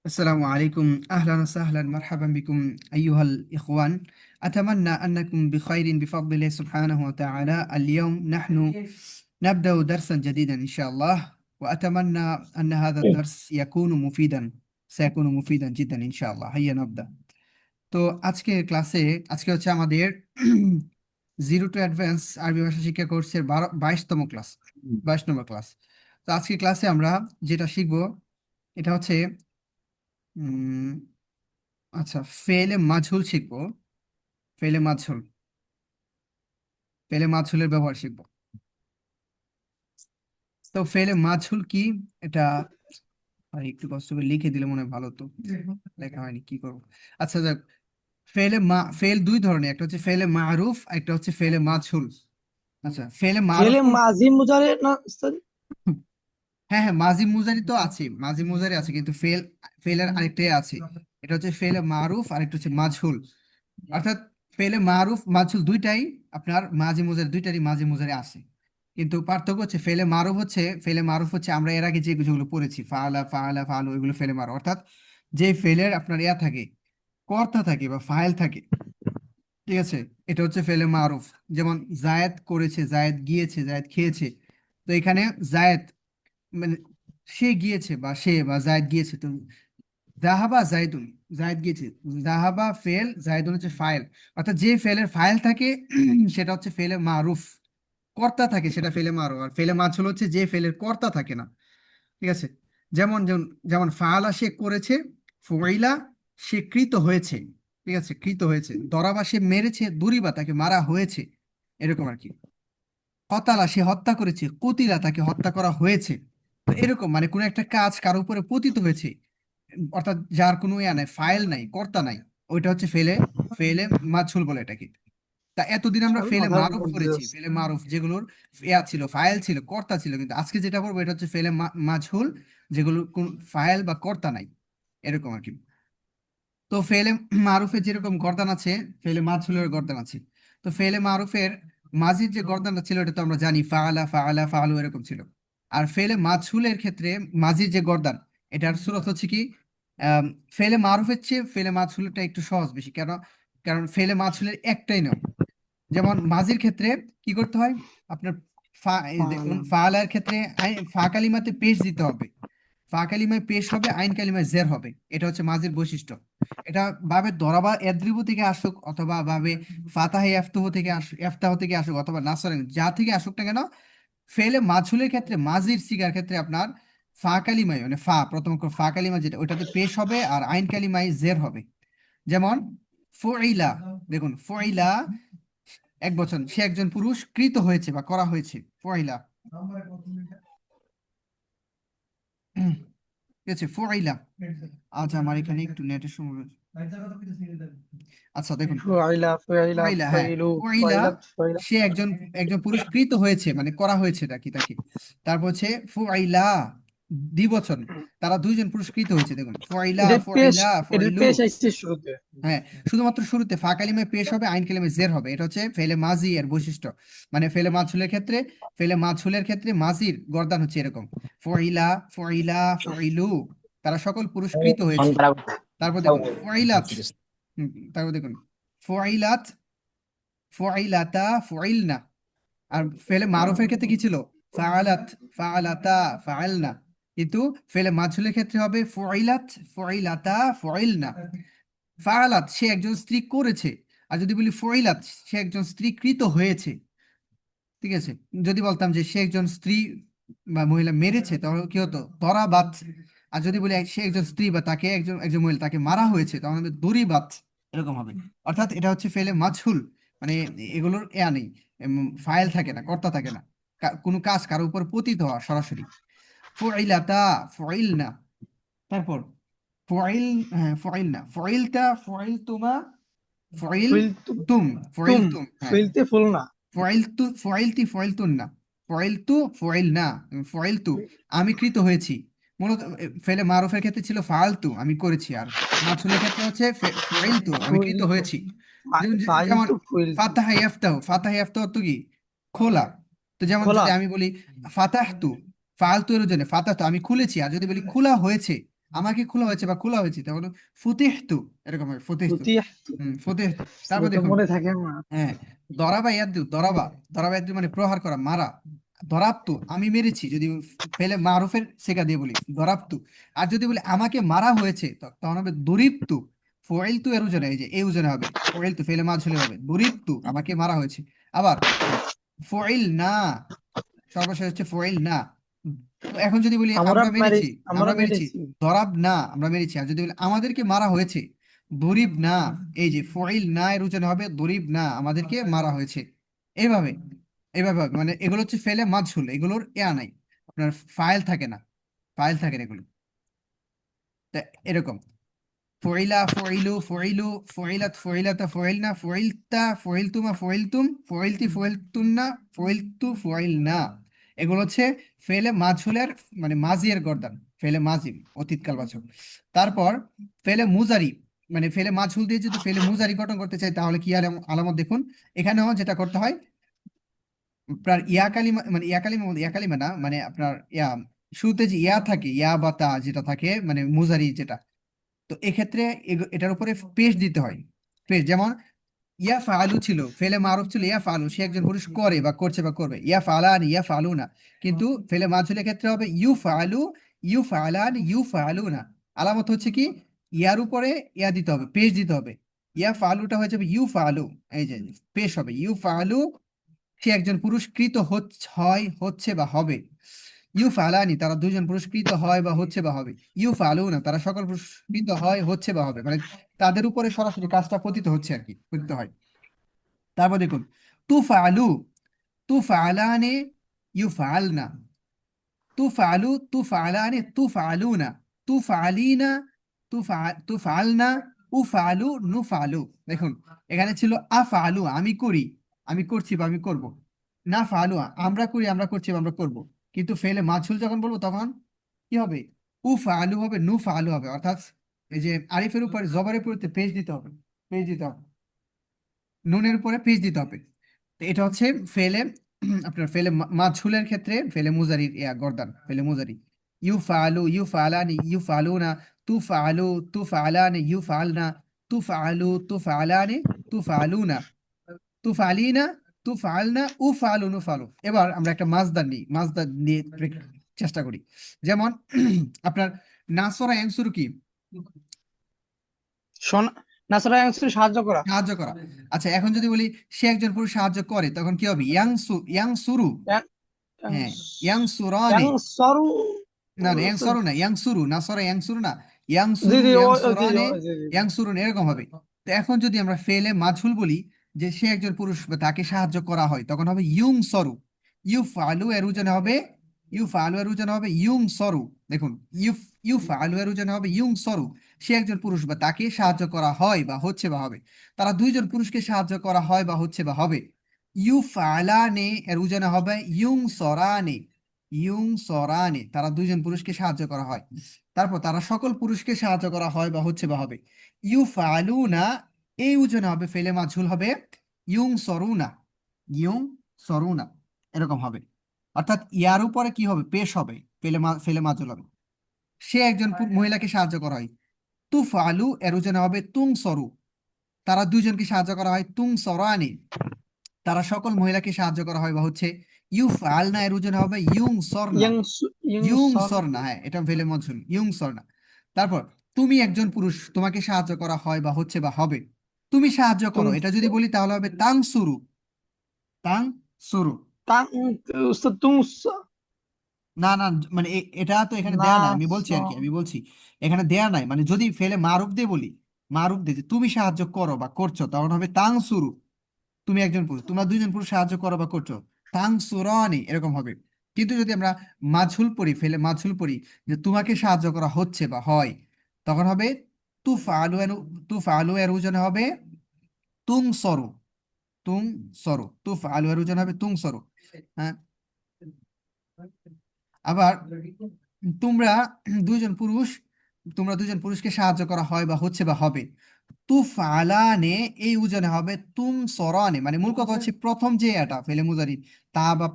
السلام عليكم، أهلا وسهلا، مرحبا بكم أيها الإخوان. أتمنى أنكم بخير بفضل الله سبحانه وتعالى. اليوم نحن نبدأ درسا جديدا إن شاء الله، وأتمنى أن هذا الدرس يكون مفيدا، سيكون مفيدا جدا إن شاء الله. هيا نبدأ। তো আজকের ক্লাসে আজকে হচ্ছে আমাদের জিরো টু অ্যাডভান্স আরবি ভাষা শিক্ষা কোর্সের 22তম ক্লাস, 22 নম্বর ক্লাস। তো আজকের ক্লাসে আমরা যেটা শিখবো এটা হচ্ছে উম আচ্ছা, ফেলে মাঝহুল শিখবো। ফেলে মাঝহুল, ফেলে মাঝহুলের ব্যবহার শিখবো। তো ফেলে মাঝহুল কি এটা একটু কষ্ট করে লিখে দিলে মনে হয় ভালো, তো লেখা হয়নি, কি করবো। আচ্ছা যাক, ফেল দুই ধরনের, একটা হচ্ছে ফেলে মারুফ, একটা হচ্ছে ফেলে মাঝহুল। আচ্ছা, ফেলে মারুফ ফেলে মাঝি মুজারে না উস্তাদ? হ্যাঁ হ্যাঁ, মাঝি মুজারি তো আছে, মাঝি মুজারি আছে, কিন্তু ফেলের আরেকটাই আছে। এটা হচ্ছে ফেলে মারুফ আর একটা হচ্ছে মাঝহুল। অর্থাৎ ফেলে মারুফ মাঝহুল দুইটাই আপনার মাঝি মুজারি, দুইটারই মাঝি মুজারি আছে। কিন্তু পার্থক্য হচ্ছে ফেলে মারুফ হচ্ছে আমরা এর আগে যেগুলো পড়েছি, ফাআলা ফাআলা ফাআলু, এগুলো ফেলে মারুফ। অর্থাৎ যে ফেলের আপনার ইয়া থাকে, কর্তা থাকে বা ফাইল থাকে, ঠিক আছে, এটা হচ্ছে ফেলে মারুফ। যেমন জায়েদ করেছে, জায়েদ গিয়েছে, জায়েদ খেয়েছে। তো এখানে জায়েদ মানে সে গিয়েছে বা জায়েদ গিয়েছে। তো জাহাবা জাইদুন, জায়েদ গিয়েছে। জাহাবা ফেল, জাইদুন হচ্ছে ফাইল। অর্থাৎ যে ফেলের ফাইল থাকে সেটা হচ্ছে ফেলে মারুফ, কর্তা থাকে সেটা ফেলে মারুফ। আর ফেলে মাঝহুল হচ্ছে যে ফেলের কর্তা থাকে না, ঠিক আছে। যেমন যেমন যেমন ফাআলা সে করেছে, ফুইলা সে কৃত হয়েছে, ঠিক আছে, কৃত হয়েছে। দরাবা সে মেরেছে, দুরিবা তাকে মারা হয়েছে, এরকম আর কি। কতালা সে হত্যা করেছে, কুতিলা তাকে হত্যা করা হয়েছে। তো এরকম মানে কোন একটা কাজ কারো উপরে পতিত হয়েছে, অর্থাৎ যার কোনো ইয়া নাই, ফাইল নাই, কর্তা নাই, ওইটা হচ্ছে ফেলে ফেলে মাছুল বলে এটাকে। তা এতদিন আমরা আমি ফেলে মাথার মারুফ মধ্যে করেছি, আছে। ফেলে মারুফ যেগুলোর ইয়া ছিল, ফাইল ছিল, কর্তা ছিল। কিন্তু আজকে যেটা করবো এটা হচ্ছে ফেলে মাঝহুল, যেগুলোর কোন ফাইল বা কর্তা নাই, এরকম আর কি। তো ফেলে মারুফের যেরকম গর্দান আছে, ফেলে মাঝহুলের গর্দান আছে। তো ফেলে মারুফের মাঝির যে গর্দানটা ছিল এটা তো আমরা জানি, ফাআলা ফাআলা ফাআলু এরকম ছিল। আর ফেলে মাঝহুলের ক্ষেত্রে মাঝির যে গর্দান, এটার সুরত হচ্ছে কি, আম, ফেলে মারুফের চেয়ে ফেলে মাঝহুলটা একটু সহজ বেশি। কেন? কারণ ফেলে মাঝহুলের একটাই নিয়ম। যেমন মাঝির ক্ষেত্রে কি করতে হয় আপনার, এই দেখুন, ফালা। ফাআলার ক্ষেত্রে ফা কালিমাতে পেশ দিতে হবে। ফা কালিমায় পেশ হবে, আইন কালিমায় জের হবে। এটা হচ্ছে মাঝির বৈশিষ্ট্য। এটা বাবে দরাবা এদ্রিবু থেকে আসুক, অথবা বাবে ফাতাহে ইফতাহু থেকে আসুক, ইফতাহ থেকে আসুক, অথবা নাসরান যা থেকে আসুক না কেন, ফেলে মাঝহুলের ক্ষেত্রে, মাঝির সিগার ক্ষেত্রে আপনার ফা কালিমায় মানে প্রথম অক্ষর ফা কালিমা যেটা, ওটাতে পেশ হবে, আর আইন কালিমায় জের হবে। যেমন ফুইলা, দেখুন ফুইলা এক বচন, সে একজন পুরুষ, কৃত হয়েছে বা করা হয়েছে, ফুইলা। ঠিক আছে, ফুইলা। আচ্ছা, আমার এখানে একটু নেটের সমস্যা। আচ্ছা দেখুন, ফুআইলা ফুআইলা ফুইলা, হ্যাঁ, ফুআইলু ফুইলা ফুআইলাত ফুআইলা। সে একজন একজন পুরস্কৃত হয়েছে মানে করা হয়েছে নাকি তাকে। তারপর হচ্ছে ফুআইলা দ্বিবচন, তারা দুইজন পুরস্কৃত হয়েছে। দেখুন ফুআইলা এটা পেশ, ফুআইলা এটা ফুআইলু। পেশ আইছে শুরুতে। হ্যাঁ, শুধুমাত্র শুরুতে ফা কালিমায় পেশ হবে, আইন কালিমায় জের হবে। এটা হচ্ছে ফেলে মাজি এর বৈশিষ্ট্য। মানে ফেলে মাছুলের ক্ষেত্রে মাজির গর্দান হচ্ছে এরকম, ফুআইলা ফুআইলা ফুআইলু, তারা সকল পুরস্কৃত হয়েছে। তারপর দেখুন ফুআইলাত, তারপর দেখুন ফুআইলাত ফুআইলাতা ফুআইলনা। আর ফেলে মারুফের ক্ষেত্রে কি ছিল, ফাআলাত ফাআলাতা ফাআলনা। কিন্তু ফেলে মাঝহুলের ক্ষেত্রে হবে ফুআইলাত ফুআইলাতা ফুআইলনা। ফাআলাত সে একজন স্ত্রী করেছে, আর যদি বলি ফুআইলাত সে একজন স্ত্রী কৃত হয়েছে, ঠিক আছে। যদি বলতাম যে সে একজন স্ত্রী বা মহিলা মেরেছে, তাহলে কি হতো, দরাবাত। আর যদি বলি সে একজন স্ত্রী বা তাকে একজন একজন মহিলা তাকে মারা হয়েছে, তখন হবে দরিবাত, এরকম হবে। অর্থাৎ এটা হচ্ছে ফেলে মাছহুল, মানে এগুলোর এয়া নেই, ফাইল থাকে না, কর্তা থাকে না, কোনো কাজ কারো উপর পতিত হওয়া সরাসরি। ফুইলাতা ফুইলনা। তারপর ফুইল, হ্যাঁ ফুইলনা, ফুইলতা ফুইলতুমা, ফুইল ফুইলতু তুম, ফুইল তুম, তুম, হ্যাঁ। ফুইলতে ফুল না। ফয়েলতুন না, ফয়েল না, ফয়েলতু আমি কৃত হয়েছি। মূলত ফেলে মারুফের ক্ষেত্রে ছিল ফালতু আমি করেছি, আর মাছুলের ক্ষেত্রে হচ্ছে ফয়েলতু আমি কৃত ফুইলতু, হয়েছি। যেমন ফাইলতু ফুইলতু। ফাতাহা ইয়াফতাহু তো কি, খোলা। তো যেমন খোলা। যদি আমি বলি ফাতাহতু, ফালতু এর জন্য ফাতাহতু আমি খুলেছি, আর যদি বলি খোলা হয়েছে, আমাকে খোলা হয়েছে বা খোলা হয়েছে, তখন ফুতিহতু এরকম হবে, ফুতিহতু। ফুতিয়াহতু। ফুতিহতু। এটা তারপর তো দেখুন, মনে থাকে না। হ্যাঁ, দরাবা ইয়াদ্দু, দরাবা, দরাবা ইয়াদ্দু মানে প্রহার করা, মারা। দরাবতু আমি মেরেছি, যদি ফেলে মারুফের সেকা দিয়ে বলি দরাবতু। আর যদি বলি আমাকে মারা হয়েছে, তখন হবে দুরিবতু। ফুইলতু এর ওজনে, এই যে এই ওজনে হবে ফুইলতু, ফেলে মাছ হলে হবে দুরিবতু, আমাকে মারা হয়েছে। আবার ফুইল না, সর্বশেষ হচ্ছে ফুইল না। তো এখন যদি বলি আমরা আমরা মেরেছি, আমরা আমরা মেরেছি, মেরেছি। দরাব না আমরা মেরেছি। আর যদি বলি আমাদেরকে মারা হয়েছে, দরিব না, এই যে ফুইল না এর ওজনে হবে দরিব না, আমাদেরকে মারা হয়েছে। এইভাবে, এইভাবে হবে। মানে এগুলো হচ্ছে ফেলে মাজহুল, এগুলোর নাই, আপনার ফাইল থাকে না, ফাইল থাকে না এগুলো। তা এরকম ফয়লা, ফয়লু, ফয়লু, ফয়লাত, ফয়লাতা, ফয়লনা, ফয়লতা, ফয়লতুমা, ফয়লতুম, ফয়লতি, ফয়লতুন্না, ফয়লতু, ফয়লনা। এগুলো হচ্ছে ফেলে মাঝহুলের, মানে মাজিয়ের গর্দান, ফেলে মাজি, অতীতকাল বাচক। তারপর ফেলে মুজারি, মানে ফেলে মাঝহুল দিয়ে যদি ফেলে মুজারি গঠন করতে চাই, তাহলে কি আলামত দেখুন। এখানেও যেটা করতে হয়, আপনার ইয়া কালিমা, মানে ইয়া কালিমা বলতে ইয়া কালিমা না, মানে আপনার ইয়া, শুরুতে যে ইয়া থাকে, ইয়া বা তা যেটা থাকে, মানে মুজারি যেটা, তো এক্ষেত্রে এটার উপরে পেশ দিতে হয়। পেশ, যেমন ইয়া ফালু ছিল, ফেলে মারুফ ছিল ইয়া ফালু, সে একজন পুরুষ করে বা করছে বা করবে, ইয়া ফালান, ইয়া ফালু না। কিন্তু ফেলে মাঝুলের ক্ষেত্রে হবে ইউ ফালু, ইউ ফালান, ইউ ফালু না। আলামত হচ্ছে কি, ইয়ার উপরে ইয়া দিতে হবে, পেশ দিতে হবে। ইয়া ফালুটা হয়ে যাবে ইউ ফালু, এই যে পেশ হবে ইউ ফালু, সে একজন পুরস্কৃত হয়, হচ্ছে বা হবে। ইউ ফালানি, তারা দুজন পুরস্কৃত হয় বা হচ্ছে বা হবে। ইউ ফালু না, তারা সকল পুরস্কৃত হয়, হচ্ছে বা হবে, মানে তাদের উপরে সরাসরি কাজটা পতিত হচ্ছে আর কি, পতিত হয়। তারপর দেখুন, তু ফালু, তু ফালানে, ইউ ফালনা, তু ফালু, তু ফালানে, তু ফালুনা, তু ফালিনা, তু ফালনা, উ ফালু, নু ফালু। দেখুন, এখানে ছিল আ ফালু, আমি করি, আমি করছি বা আমি করব। না ফালু, আমরা করি, আমরা করছি বা আমরা করব। কিন্তু ফেলে মাছুল যখন বলবো, তখন কি হবে, উ ফালু হবে, নু ফালু হবে। অর্থাৎ এই যে আরিফের উপরে জবরের পরিবর্তে পেজ দিতে হবে, পেজ দিতে হবে, নুনের উপরে পেজ দিতে হবে। তো এটা হচ্ছে ফেলে, আপনার ফেলে মাছহুলের ক্ষেত্রে ফেলে মুজারির গর্দান, ফেলে মুজারি। ইউ ফালু, ইউ ফালানি, ইউ ফালুনা, তু ফালু, তু ফালানি, ইউ ফালনা, তু ফালু, তু ফালানি, তু ফালুনা, তু ফালিনা, তু ফালনা, উ ফালু, নু ফালু। এবার আমরা একটা মাছদার নিই, মাছদার নিয়ে চেষ্টা করি। যেমন আপনার নাসরা ইয়ানসুরু কি, শোনা, নাসরা ইয়াংসুর সাহায্য করা। সাহায্য করা। আচ্ছা, এখন যদি বলি সে একজন পুরুষ সাহায্য করে, তখন কি হবে, ইয়াংসুরু। ইয়াং- হ্যাঁ, ইয়াংস- ইয়াংসুরানে, ইয়াংসরু। না না ইয়াংসরু না, ইয়াংসুরু, নাসরা ইয়াংসুরু না, জি ইয়াংসুরু, জি, জি জি, ইয়াংসুরানে, জি জি। ইয়াংসুরুন, এরকম হবে। তো এখন যদি আমরা ফেলে মাঝহুল বলি, যে সে একজন পুরুষ বা তাকে সাহায্য করা হয়, তখন হবে ইউং সরু। ইউ ফালু এর উজানে হবে, ইউ ফালু এর উজানে হবে ইউং সরু। দেখুন, ইউ, ইউ ফালু এর উজানে হবে ইউং সরু, সে একজন পুরুষ বা তাকে সাহায্য করা হয় বা হচ্ছে বা হবে। তারা দুইজন পুরুষকে সাহায্য করা হয় বা হচ্ছে বা হবে। ইউ ফালানে এর উজানে হবে ইউং সরানে, ইউং সরানে, তারা দুইজন পুরুষকে সাহায্য করা হয়। তারপর তারা সকল পুরুষকে সাহায্য করা হয় বা হচ্ছে বা হবে। ইউ ফালুনা, এই ওজনে হবে ফেলে মাঝুল হবে ইউং সরুনা, ইউং সরুনা, এরকম হবে। অর্থাৎ ইয়ার উপরে কি হবে, পেশ হবে, ফেলে মাঝুল হবে। সে একজন মহিলাকে সাহায্য করা হয়, তু ফালু এর ওজনে হবে তুং সরু, তারা দুইজনকে সাহায্য করা হয় তুং সরানি, তারা সকল মহিলাকে সাহায্য করা হয় বা হচ্ছে। ইউ ফালনা এর ওজনে হবে ইউং সরনা, ইয়ুং ইয়াংসর। সর না, হ্যাঁ এটা ভেলে মজহুল, ইয়ুং সর না। তারপর তুমি একজন পুরুষ, তোমাকে সাহায্য করা হয় বা হচ্ছে বা হবে। তুমি সাহায্য করো, তুম এটা যদি বলি তাহলে হবে তাং সুরু, তাং সুরু। তাং, তুম না না, মানে এটা তো এখানে না দেয়া নাই, আমি বলছি আর কি, আমি বলছি এখানে দেয়া নাই। মানে যদি ফেলে মারুফ দিয়ে বলি, মারুফ দিয়ে যে তুমি সাহায্য করো বা করছো, তখন হবে তাং সুরু। তুমি একজন পুরুষ, তোমরা দুইজন পুরুষ সাহায্য করো বা করছো, তাং সুরানি, এরকম হবে। কিন্তু যদি আমরা মাঝহুল পড়ি, ফেলে মাঝহুল পড়ি, যে তোমাকে সাহায্য করা হচ্ছে বা হয়, তখন হবে তু ফালু এর, তু ফালু এর ওজন হবে তুং সরু, তুং সরু, তু ফালু এর ওজন হবে তুং সরু। হ্যাঁ, আবার তোমরা দুইজন পুরুষ, তোমরা দুজন পুরুষকে সাহায্য করা হয় বা হচ্ছে বা হবে। তু ফালানে, এই উজানে হবে তুম সরানে, মানে মূল কথা হচ্ছে প্রথম যে এটা ফেলে মুজারি, তা বা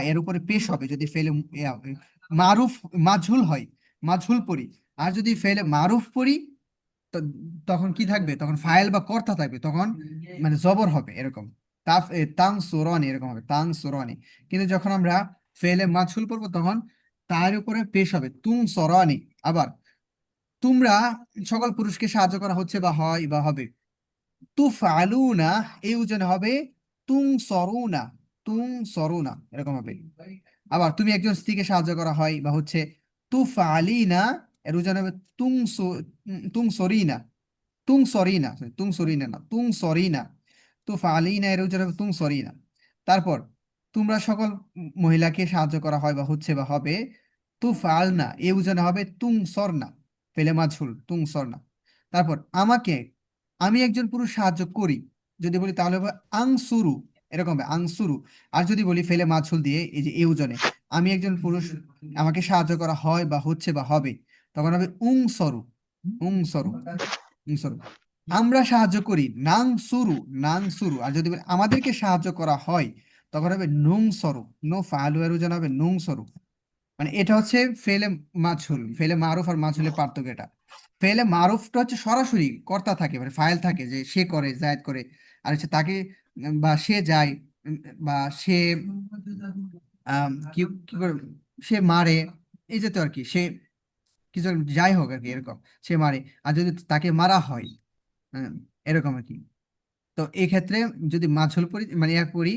এর উপরে পেশ হবে যদি ফেলে ইয়া, মারুফ, মাঝহুল হয়, মাঝহুল পড়ি, আর যদি ফেলে মারুফ পড়ি তো তখন কি থাকবে, তখন ফাইল বা কর্তা থাকবে, তখন মানে জবর হবে এরকম। তাং সুরনি এরকম হবে, তাং সুরনি। কিন্তু যখন আমরা ফেলে মাছহুল পড়বো তখন তার উপরে পেশ হবে তুং সরানি। আবার তোমরা সকল পুরুষকে সাহায্য করা হচ্ছে বা হয় বা হবে, তুফআলুনা এই ওজনে হবে তুং সরুনা, তুং সরুনা এরকম হবে। আবার তুমি একজন স্ত্রীকে সাহায্য করা হয় বা হচ্ছে, তুফআলিনা এর ওজন হবে তুং সরিনা, তুং সরিনা sorry, তুং সরিনা না, তুং সরিনা। তো ফালিনা এর উচ্চারণ হবে তুং সরিনা। তারপর তোমরা সকল মহিলাকে সাহায্য করা হয় বা হচ্ছে বা হবে, তু ফালনা এ উচ্চারণ হবে তুং সরনা, ফেলে মাঝুল তুং সরনা। তারপর আমাকে, আমি একজন পুরুষ সাহায্য করি যদি বলি তাহলে হবে আংসুরু, এরকম হবে আংসুরু। আর যদি বলি ফেলে মাঝুল দিয়ে এই যে এ উজনে, আমি একজন পুরুষ, আমাকে সাহায্য করা হয় বা হচ্ছে বা হবে, তখন হবে উং সরু, উং সরু, উং সরু। আমরা সাহায্য করি নাং সুরু, নাং সুরু। আর যদি বলি আমাদেরকে সাহায্য করা হয় তখন হবে নুং সরু, নো ফালু এর যেন হবে নুং সরু। মানে এটা হচ্ছে ফেলে মাছহুল, ফেলে মারুফ আর মাছহুলের পার্থক্য এটা। ফেলে মারুফটা হচ্ছে সরাসরি কর্তা থাকে, মানে ফাইল থাকে যে সে করে, জায়েদ করে। আর হচ্ছে তাকে বা সে যায়, উম, বা সে কি কি করে, সে মারে, এই যে তো আর কি, সে কিছু যাই হোক আর কি এরকম, সে মারে। আর যদি তাকে মারা হয়, হ্যাঁ, এরকম আর কি। তো এই ক্ষেত্রে যদি মাছহুল পড়ি মানে এক পড়ি,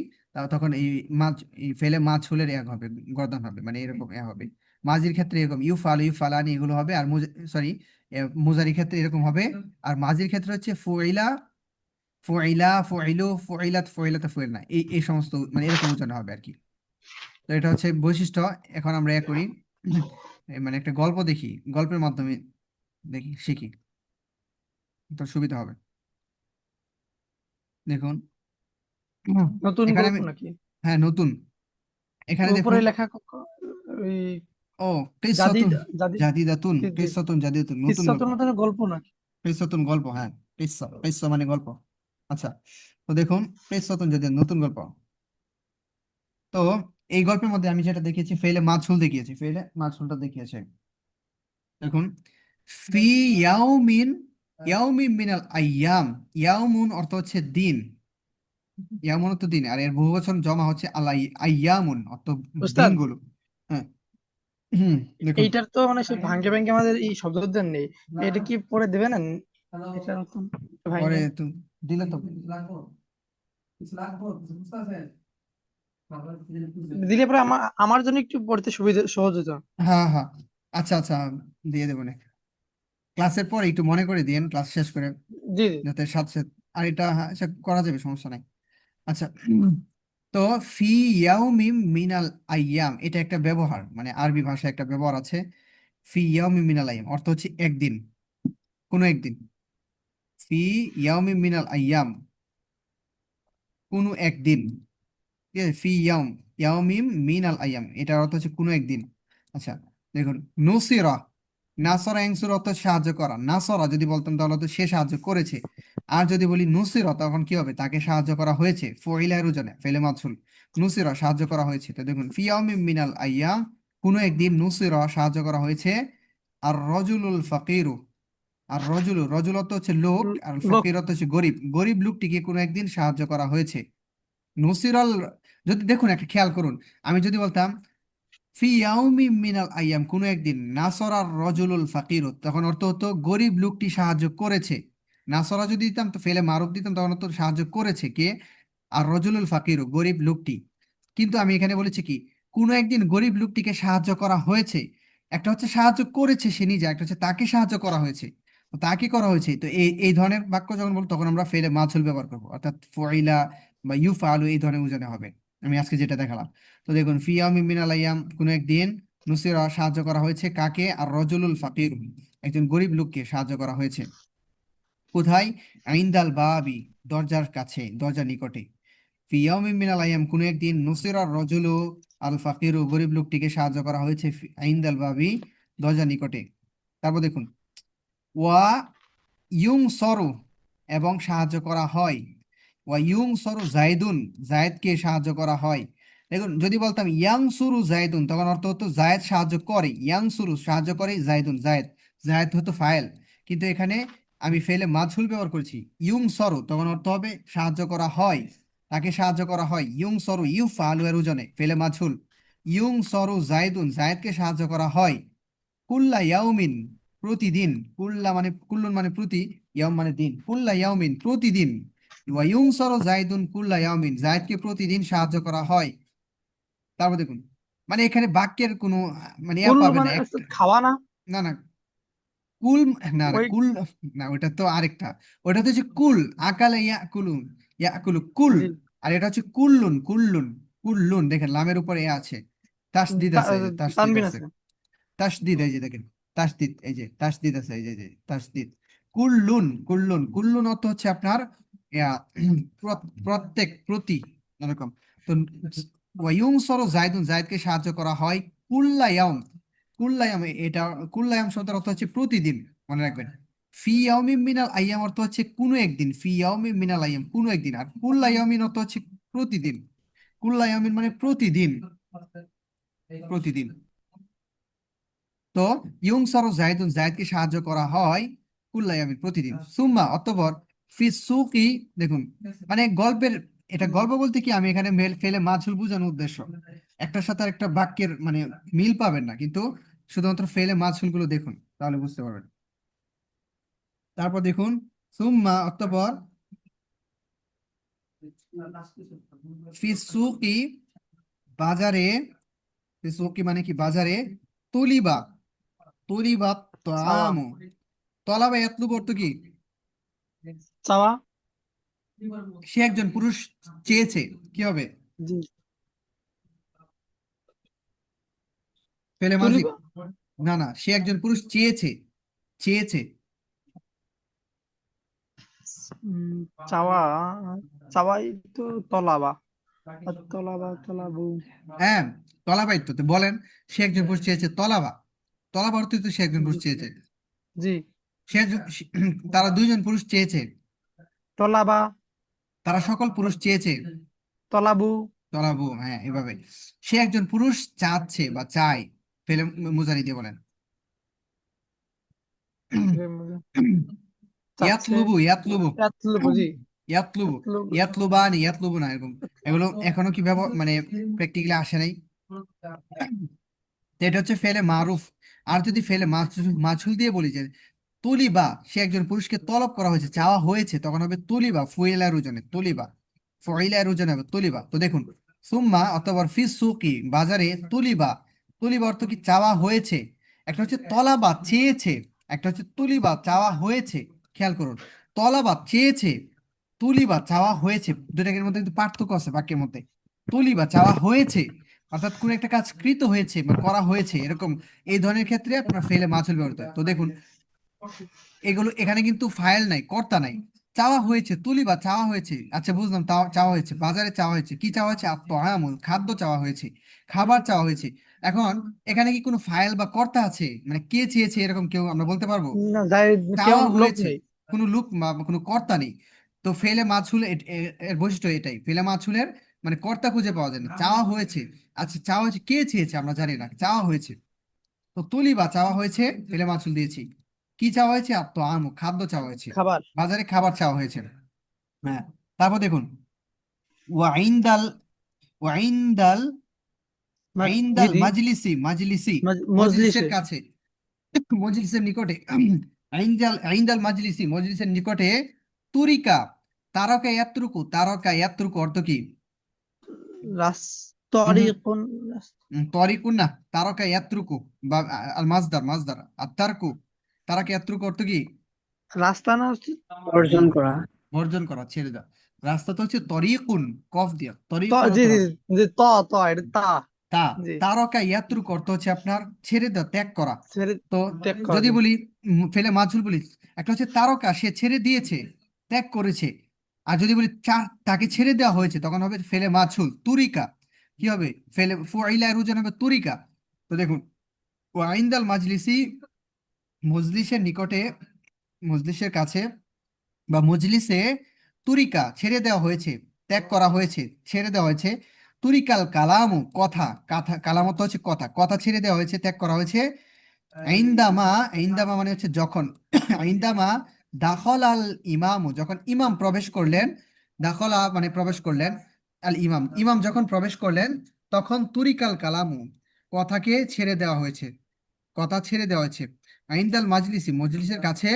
তখন এই মাছ, এই ফেলে মাছহুলের এক হবে, গর্দন হবে, মানে এরকম এক হবে। মাঝির ক্ষেত্রে এরকম ইউ ফালু ইউ ফালানি এগুলো হবে। আর সরি, মুজারির ক্ষেত্রে এরকম হবে। আর মাঝির ক্ষেত্রে হচ্ছে ফুইলা, ফুইলা, ফুইলু, ফুইলাত, ফুইলাতে, ফুইলনা, এই সমস্ত মানে এরকম উচ্চারণ হবে আর কি। তো এটা হচ্ছে বৈশিষ্ট্য। এখন আমরা এ করি, মানে একটা গল্প দেখি, গল্পের মাধ্যমে দেখি শিখি, তো সুবিধা হবে। দেখুন, নতুন এখানে গল্প আমি, নাকি? হ্যাঁ নতুন, এখানে উপরে দেখুন। লেখা ওই ও, জাদি কিসসাতুন জাদি জাদিদাতুন, কি যে কিসসাতুন জাদিদাতুন, নতুন কিসসাতুর গল্প। মতো গল্প নাকি? কিসসাতুন গল্প, হ্যাঁ। কিসসা মানে গল্প। আচ্ছা, তো দেখুন, কিসসাতুন জাদিদাতুন নতুন গল্প। তো এই গল্পের মধ্যে আমি যেটা দেখিয়েছি ফেলে মাছহুল দেখিয়েছি, ফেলে মাছহুলটা দেখিয়েছে। দেখুন, ফি ইয়াউমিন, ইয়াউমিন মিনাল আইয়াম, ইয়াউমুন অর্থ হচ্ছে দিন, ইয়ামুন অর্থ দিন, আর এর বহুবচন জমা হচ্ছে আলাই, আইয়ামুন অর্থ উস্তাদ, দিনগুলো। হ্যাঁ, হুম, দেখুন। এইটার তো মানে সেই ভাঙ্গে ভাঙ্গে আমাদের এই শব্দদের নেই। এটা কি পরে দেবে না? এটা নতুন পরে ভাঙ্গে তো দিলে তো, দিলে পরে আমার আমার জন্য একটু পড়তে সুবিধা সহজ হতো। হ্যাঁ হ্যাঁ, আচ্ছা আচ্ছা, দিয়ে দেবো না। ক্লাসের পর একটু মনে করে দিয়েন, ক্লাস শেষ করে, জি জি। যাতে সাথে সাথে। আর এটা, হ্যাঁ, আচ্ছা, করা যাবে, সমস্যা নাই। আচ্ছা, তো ফি ইয়াউমিম মিনাল আইয়াম এটা একটা ব্যবহার, মানে আরবি ভাষায় একটা ব্যবহার আছে। ফি ইয়াউমিম মিনাল আইয়াম অর্থ হচ্ছে একদিন, কোনো একদিন। ফি ইয়াউমিম মিনাল আইয়াম, কোনো একদিন। ঠিক আছে, ফি ইয়াউমিম মিনাল আইয়াম এটার অর্থ হচ্ছে কোনো একদিন। আচ্ছা, দেখুন, নুসিরা, নাসরা এংসুর অর্থ সাহায্য করা। নাসরা যদি বলতাম তাহলে তো সে সাহায্য করেছে। আর যদি বলি নুসিরা তখন কি হবে, তাকে সাহায্য করা হয়েছে, ফইলা রুজানে ফেলে মাছুল, নুসিরা সাহায্য করা হয়েছে। তো দেখুন, ফি ইয়াউমিম মিনাল আইয়াম কোনো একদিন, নুসিরা সাহায্য করা হয়েছে। আর রজুলুল ফাকিরু, আর রজুলু, রজুল অর্থ হচ্ছে লোক, আর লোক। ফকির অর্থ হচ্ছে গরিব, গরিব লোকটিকে কোনো একদিন সাহায্য করা হয়েছে। নসিরাল, যদি দেখুন একটা খেয়াল করুন, আমি যদি বলতাম ফি ইয়াউমি মিনাল আইয়াম কোনো একদিন, নাসরার রজুলুল ফাকির, তখন অর্থ হতো গরিব লোকটি সাহায্য করেছে। নাসরা যদি দিতাম তো ফেলে মারুফ দিতাম, তখন অর্থ সাহায্য করেছে কে, আর রজুলুল ফাকির গরিব লোকটি। কিন্তু আমি এখানে বলেছি কি, কোনো একদিন গরিব লোকটিকে সাহায্য করা হয়েছে। একটা হচ্ছে সাহায্য করেছে সে নিজে, একটা হচ্ছে তাকে সাহায্য করা হয়েছে। তো তাকে করা হয়েছে, তো এই এই ধরনের বাক্য যখন বলবো তখন আমরা ফেলে মাছুল ব্যবহার করবো, অর্থাৎ ফয়লা বা ইউফালু এই ধরনের বোঝানো হবে। আমি আজকে যেটা দেখালাম। তো দেখুন, ফিয়ামি মিনাল আইয়াম কোনো একদিন, নুসিরা সাহায্য করা হয়েছে কাকে, আর রজুলুল ফাকির একজন গরিব লোককে সাহায্য করা হয়েছে। কোথায়, আইন্দাল বাবি দরজার কাছে, দরজার নিকটে। ফিয়াউমিন মিনাল আইয়াম কোনো একদিন, নুসিরা রজুলু আল ফাকিরু গরিব লোকটিকে সাহায্য করা হয়েছে, আইন্দাল বাবি দরজার নিকটে। তারপর দেখুন, ওয়া ইউং সরু এবং সাহায্য করা হয়, ওয়া ইউং সরু জাইদুন জায়েদকে সাহায্য করা হয়। দেখুন যদি বলতাম ইয়াং সুরু জায়দুন, তখন অর্থ হতো জায়েদ সাহায্য করে, ইয়াং সুরু সাহায্য করে জায়দুন, জায়েদ, জায়েদ হতো ফাইল। কিন্তু এখানে আমি ফেলে মাঝহুল ব্যবহার করেছি, ইউং সরু, তখন অর্থ হবে সাহায্য করা হয়, তাকে সাহায্য করা হয়, ইউং সরু ইউ ফালু এর ওজনে ফেলে মাঝহুল, ইউং সরু জায়দুন, জায়েদকে সাহায্য করা হয়, কুল্লা ইয়াউমিন, প্রতিদিন, কুল্লা মানে কুল্লুন মানে প্রতি, ইয়াউম মানে দিন, কুল্লা ইয়াউমিন প্রতিদিন, ওয়া ইউনসারু জাইদুন কুল্লা ইয়াউমিন, জায়েদকে প্রতিদিন সাহায্য করা হয়। তারপর দেখুন, মানে এখানে বাক্যের কোনো মানে ইয়া কুল্লু পাবেন না মানে হচ্ছে একটা, খাওয়া না? না না, কুল, না না ওই কুল, না ওটা তো আরেকটা, ওটা তো হচ্ছে কুল, আকালে ইয়া কুলুন, ইয়া কুলু কুল, জি। আর এটা হচ্ছে কুল্লুন, কুল্লুন, কুল্লুন, দেখেন লামের উপরে এ আছে, তাসদিদ আছে, এই যে তাসদিদ তানবিন আছে, আছে। তাসদিদ, এই যে দেখেন তাসদিদ, এই যে তাসদিদ আছে, এই যে যে তাসদিদ, কুল্লুন, কুল্লুন, কুল্লুন অর্থ হচ্ছে আপনার ইয়া, প্রত্যেক, প্রতি, এরকম। তো ওয়ায়ুনসরু জায়দুন, জায়দকে সাহায্য করা হয়, কুল্লা ইয়াউম, কুল্লা ইয়াউম, এটা কুল্লা ইয়াউম শব্দের অর্থ হচ্ছে প্রতিদিন, মনে রাখবেন। ফি ইয়াউমিন মিনাল আইয়াম অর্থ হচ্ছে কোনো একদিন, ফি ইয়াউমিন মিনাল আইয়াম কোনো একদিন, আর কুল্লা ইয়াউমিন অর্থ হচ্ছে প্রতিদিন, কুল্লা ইয়াউমিন মানে প্রতিদিন, প্রতিদিন। তো ইউংসারু জাহিদুন, জাহিদকে সাহায্য করা হয় কুল্লা ইয়ামিন প্রতিদিন, সুম্মা অতঃপর, ফি সুকি, দেখুন মানে গল্পের, এটা গল্প বলতে কি, আমি এখানে মেল ফেলে মাঝুল বোঝানোর উদ্দেশ্য, একটার সাথে একটা বাক্যের মানে মিল পাবেন না, কিন্তু শুধুমাত্র ফেলে মাঝুল গুলো দেখুন তাহলে বুঝতে পারবেন। তারপর দেখুন, সুম্মা অতঃপর, ফি সুকি, বাজারে, ফি সুকি মানে কি বাজারে, তুলিবা, তুলিবা চাওয়া। তামু, তলাবা ইয়াতলুব অর্থ কি, চাওয়া। সে একজন পুরুষ চেয়েছে, কি হবে, জি। পেলে মাঝি, তুলিবা। না না, সে একজন পুরুষ চেয়েছে, চেয়েছে, উম, চাওয়া। চাওয়াই তো তলাবা। আর তলাবা তলাবু। হ্যাঁ, তলাবাই তো বলেন, সে একজন পুরুষ চেয়েছে, তলাবা, তলাবা অর্থ তো সে একজন জি। পুরুষ চেয়েছে, জি। তারা দুইজন পুরুষ চেয়েছে, তলাবা। তারা সকল পুরুষ চেয়েছে, তলাবু। তলাবু, হ্যাঁ এভাবে, সে একজন পুরুষ চাচ্ছে বা চায়, পেলে মুজারি দিয়ে বলেন, চাচ্ছে। ইয়াতলুবু, ইয়াতলুবু, এতলুবু। জি। ইয়াতলুবু, এতলুবু। ইয়াতলুবানি, ইয়াতলুবু না, এরকম, এগুলো এখনো কি ব্যবহার মানে প্র্যাকটিক্যালি আসে নাই। তো এটা হচ্ছে ফেলে মারুফ। আর যদি ফেলে মাছুল দিয়ে বলি যে তলিবা, সে একজন পুরুষকে তলব করা হয়েছে, চাওয়া হয়েছে, তখন হবে তলিবা ফুয়েলার ওজনে, তলিবা ফুয়েলার ওজনে হবে তলিবা। তো দেখুন, সুম্মা অথবা ফি সুকি, বাজারে, তলিবা, তলিবা অর্থ কি চাওয়া হয়েছে, একটা হচ্ছে তলাবা চেয়েছে, একটা হচ্ছে তুলিবা চাওয়া হয়েছে, খেয়াল করুন, তলাবা চেয়েছে, তুলিবা চাওয়া হয়েছে, দুটাকের মধ্যে কিন্তু পার্থক্য আছে বাক্যের মধ্যে, তুলিবা চাওয়া হয়েছে, অর্থাৎ কোন একটা কাজ কৃত হয়েছে বা করা হয়েছে এরকম, এই ধরনের ক্ষেত্রে আপনার ফেলে মাছুল ব্যবহৃত হয়। তো দেখুন, এগুলো এখানে কিন্তু ফাইল নাই, কর্তা নাই, চাওয়া হয়েছে, তুলিবা চাওয়া হয়েছে, আচ্ছা বুঝলাম, চাওয়া হয়েছে, বাজারে চাওয়া হয়েছে, কি চাওয়া হয়েছে, আত্মআয়ামুল, খাদ্য চাওয়া হয়েছে, খাবার চাওয়া হয়েছে। এখন এখানে কি কোনো ফাইল বা কর্তা আছে, মানে কে চেয়েছে এরকম কেউ আমরা বলতে পারবো, না, যাই। কেউ চাওয়া লোক হয়েছে, নেই। কোনো লুক বা কোনো কর্তা নেই। তো ফেলে মাছুল এর বৈশিষ্ট্য এটাই, ফেলে মাছুলের মানে কর্তা খুঁজে পাওয়া যায় না, চাওয়া হয়েছে, আচ্ছা চাওয়া হয়েছে, কে চেয়েছে আমরা জানি না, চাওয়া হয়েছে, তো তুলিবা চাওয়া হয়েছে, ফেলে মাছুল দিয়েছি, কি চাওয়া হয়েছে, আর তো আম, খাদ্য চাওয়া হয়েছে, খাবার। বাজারে খাবার চাওয়া হয়েছে। হ্যাঁ, তারপর দেখুন, ওয়াইন্দাল, ওয়াইন্দাল, জি আইন্দাল জি। মাজলিসি, মাজলিসি, মজলিসের মজলিসে। কাছে, মজলিসের নিকটে, আইন্দাল, আইন্দাল মাজলিসি, মজলিসের নিকটে, তুরিকা, তারকা ইয়াত্রুকু, তারকা ইয়াত্রুকু অর্থ কি, রাস হুম হুম, তরিকুন। তরিকুন না, তারকা ইয়াত্রুকু, বা আল মাজদার, মাজদার আর তারকু, তারকা ইয়াত্রুকু অর্থ কি, রাস্তা না হচ্ছে। হুম, অর্জন করা। বর্জন করা, ছেড়ে দাও, রাস্তা তো হচ্ছে তরিকুন, কফ দিয়া ত, তরিকুন জি হতো জি রাস্তা, জি। ত, ত এটা তা। তা, জি। তারকা ইয়াত্রুক অর্থ হচ্ছে আপনার ছেড়ে দাও, ত্যাগ করা। ছেড়ে। তো ত্যাগ করা। যদি জি। বলি ফেলে মাঝুল বলি, একটা হচ্ছে তারকা, সে ছেড়ে দিয়েছে, ত্যাগ করেছে, আর যদি বলি তাকে ছেড়ে দেওয়া হয়েছে, তখন হবে ফেলে মাছুল, তুরিকা, কি হবে, ফেলে ফুআইলা রুজন হবে তুরিকা। তো দেখুন, ওয়াইন্দাল মাজলিসি, মজলিসের নিকটে, মজলিসের কাছে বা মজলিসে, তুরিকা ছেড়ে দেওয়া হয়েছে, ত্যাগ করা হয়েছে, ছেড়ে দেওয়া হয়েছে, তুরিকাল কালামু কথা, কথা কালাম তো হচ্ছে কথা, কথা ছেড়ে দেওয়া হয়েছে, ত্যাগ করা হয়েছে। আইন্দামা, আইন্দামা মানে হচ্ছে যখন, আইন্দামা দাখল আল ইমামু, যখন ইমাম প্রবেশ করলেন, দাখলা মানে প্রবেশ করলেন, আল ইমাম, ইমাম যখন প্রবেশ করলেন, তখন তুরিকাল কালামু কথাকে ছেড়ে দেওয়া হয়েছে, কথা ছেড়ে দেওয়া হয়েছে। আইন্দাল মাজলিসি, মজলিসের কাছে,